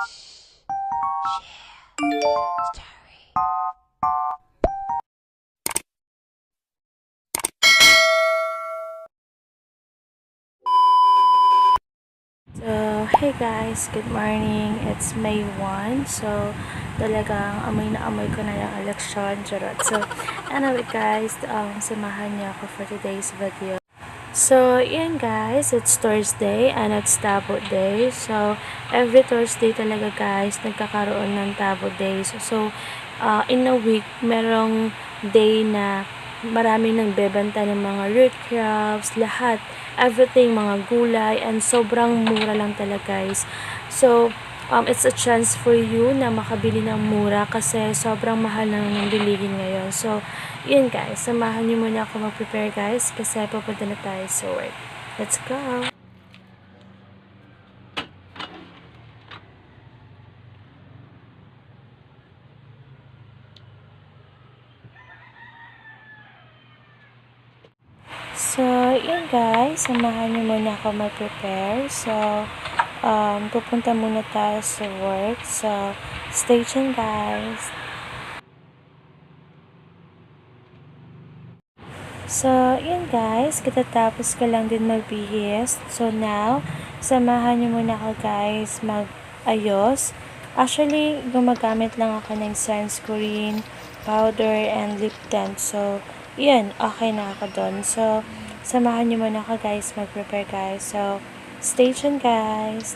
So, hey guys, good morning. It's May 1. So, talagang amoy na amoy ko na yung eleksyon. Charot. So, anyway guys, samahan niyo ako for today's video. So, yan guys, it's Thursday and it's Tabo Day. So, every Thursday talaga guys, nagkakaroon ng Tabo Day. So, in a week, merong day na marami nang bebenta ng mga root crabs, lahat, everything, mga gulay, and sobrang mura lang talaga guys. So, it's a chance for you na makabili ng mura kasi sobrang mahal na ng bilihin ngayon. So, yun guys, samahan niyo muna ako mag-prepare guys kasi pupunta na tayo sa work. Let's go! So, yun guys, samahan niyo muna ako mag-prepare. So, pupunta muna tayo sa work. So, stay tuned guys. So, yun guys, katatapos ko lang din magbihis. So, now, samahan niyo muna ako guys mag-ayos. Actually, gumagamit lang ako ng sunscreen, powder, and lip tint. So, yun, okay na ako doon. So, samahan niyo muna ako guys mag-prepare guys. So, stay tuned guys.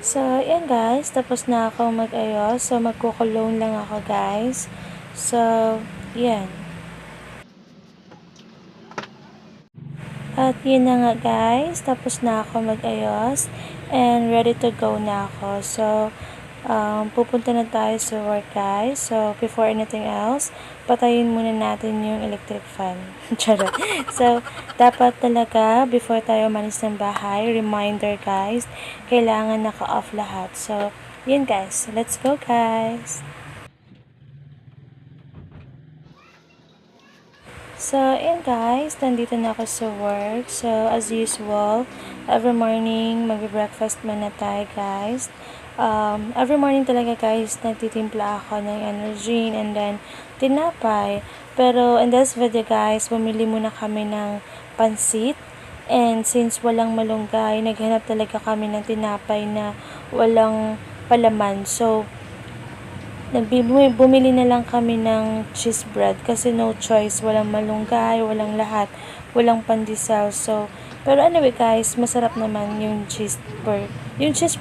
So, yan guys, tapos na ako mag-ayos. So, magkukulong lang ako guys. So, yan. At yun na nga guys, tapos na ako mag-ayos. And ready to go na ako. So, pupunta na tayo sa work guys. So, before anything else, patayin muna natin yung electric fan. Charot. So, dapat talaga, before tayo umalis ng bahay, reminder guys, kailangan naka-off lahat. So, yun guys. Let's go guys! So, yun guys, nandito na ako sa work. So, as usual, every morning, mag-breakfast muna tayo guys. Every morning talaga guys, nagtitimpla ako ng energy and then tinapay. Pero in this video guys, bumili muna kami ng pansit. And since walang malunggay, naghanap talaga kami ng tinapay na walang palaman. So, bumili na lang kami ng cheese bread kasi no choice, walang malunggay, walang lahat, walang pandesal. So, pero anyway guys, masarap naman yung cheese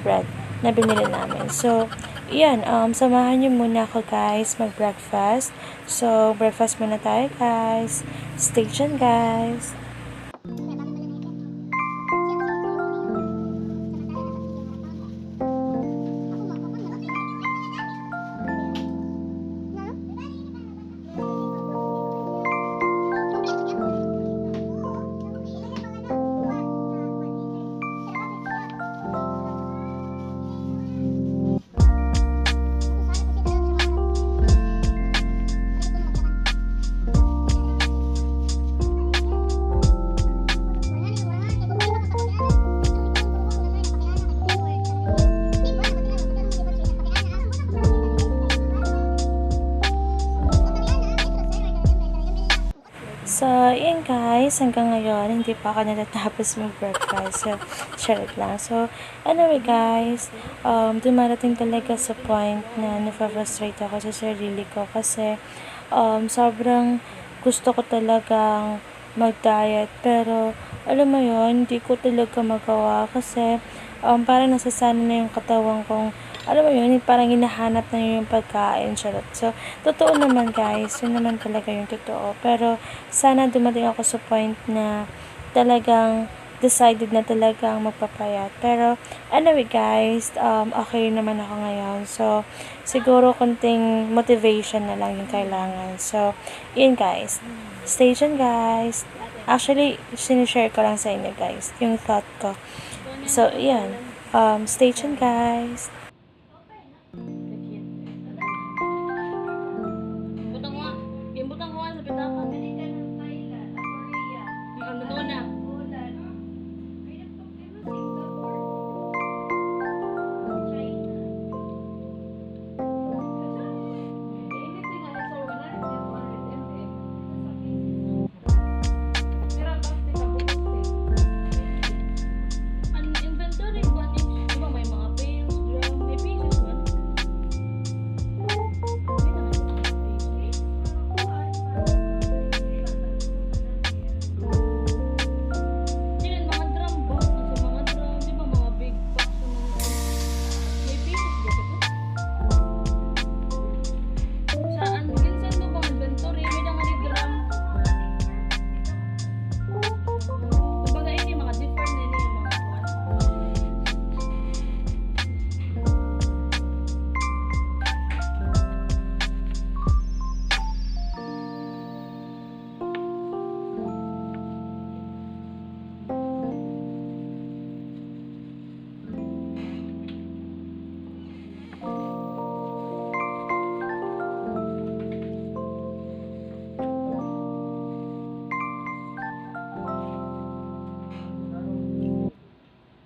bread na binili namin. So, yan, samahan niyo muna ako guys mag-breakfast. So, breakfast muna tayo guys. Stay tuned guys. So, yun guys, hanggang ngayon, hindi pa ako natatapos mag-breakfast. So, charot lang. So, anyway guys, dumarating talaga sa point na na-frustrate ako sa sarili ko kasi sobrang gusto ko talagang mag-diet. Pero, alam mo yun, hindi ko talaga magawa kasi parang nasasanay na yung katawan kong alam mo yun, parang hinahanap na yun yung pagkain, charot. So, totoo naman guys, yun naman talaga yung totoo. Pero, sana dumating ako sa point na talagang decided na talagang magpapayat. Pero, anyway guys, okay naman ako ngayon. So, siguro konting motivation na lang yung kailangan. So, yun guys. Stay tuned guys. Actually, sinishare ko lang sa inyo guys, yung thought ko. So, yan. Stay tuned guys. Butang wa. Yung butang wa sa pitaka. Pili ka ng Thailand, Korea, Ang ano na. Poland. May nagpapilma Singapore, China. Anything nga sa 100 ml. Pero basta ka Ang inventory ba ni? Di ba may mga pills, drum, may pieces man. Hindi na may mga pieces. Hindi na mga drum ba? Sa mga drum, di ba mga big packs na mga may pieces ba ito? Saan? Ginsan mo bang inventory? May na nga ni drum. Kumbaga ini mga different na ini yung mga kuwan.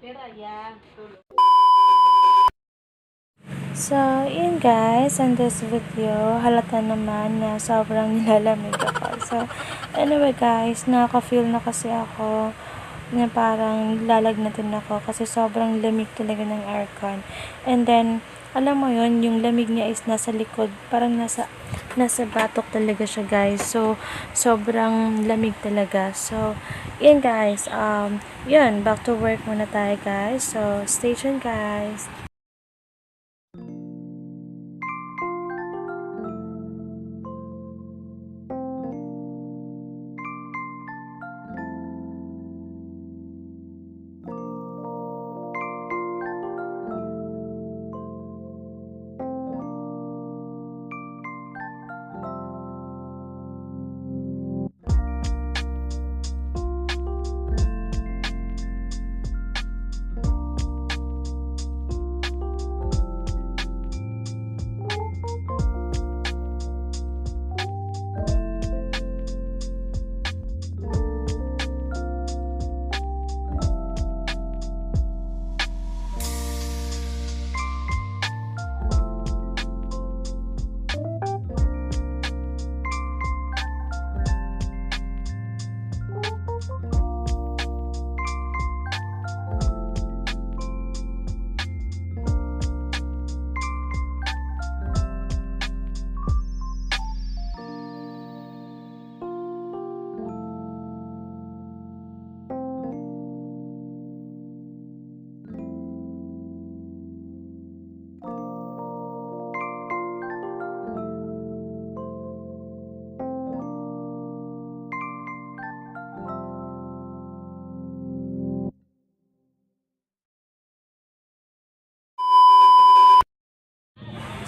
Pero yeah, tulog. So, yun guys, in this video, halata naman na sobrang nilalamig ako. So, anyway guys, nakaka-feel na kasi ako na parang lalagnatin ako kasi sobrang lamig talaga ng aircon. And then, alam mo yun, yung lamig niya is nasa likod, parang nasa batok talaga siya guys. So, sobrang lamig talaga. So, yun guys, yun, back to work muna tayo guys. So, stay tuned guys.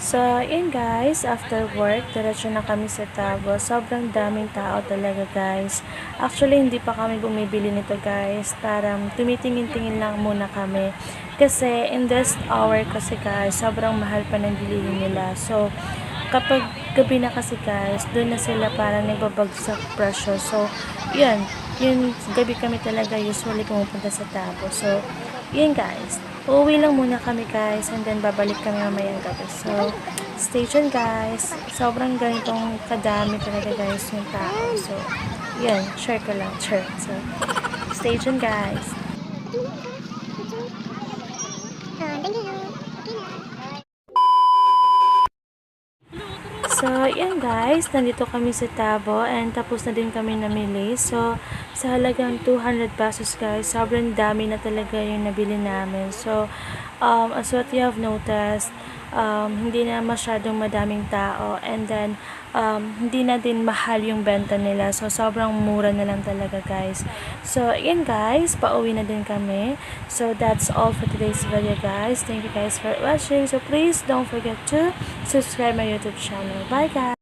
So, yun guys, after work, diretso na kami sa Tabo. Sobrang daming tao talaga guys. Actually, hindi pa kami bumibili nito guys. Parang tumitingin-tingin lang muna kami. Kasi in this hour kasi guys, sobrang mahal pa ng bilihin nila. So, kapag gabi na kasi guys, doon na sila parang nagbabagsak presyo. So, yun gabi kami talaga usually pumupunta sa Tabo. So, yun guys. uuwi lang muna kami guys and then babalik kami mamayang gabi. So, stay tuned guys. Sobrang ganitong kadami talaga guys yung tao. So, yan, share ko lang. Sure. So, stay tuned guys. So, yan guys, nandito kami sa Tabo and tapos na din kami namili. So, sa halagang 200 pesos guys, sobrang dami na talaga yung nabili namin. So, as what you have noticed, hindi na masyadong madaming tao and then, hindi na din mahal yung benta nila. So, sobrang mura na lang talaga guys. So, yan guys, pauwi na din kami. So, that's all for today's video guys. Thank you guys for watching. So, please don't forget to subscribe my YouTube channel. Bye guys!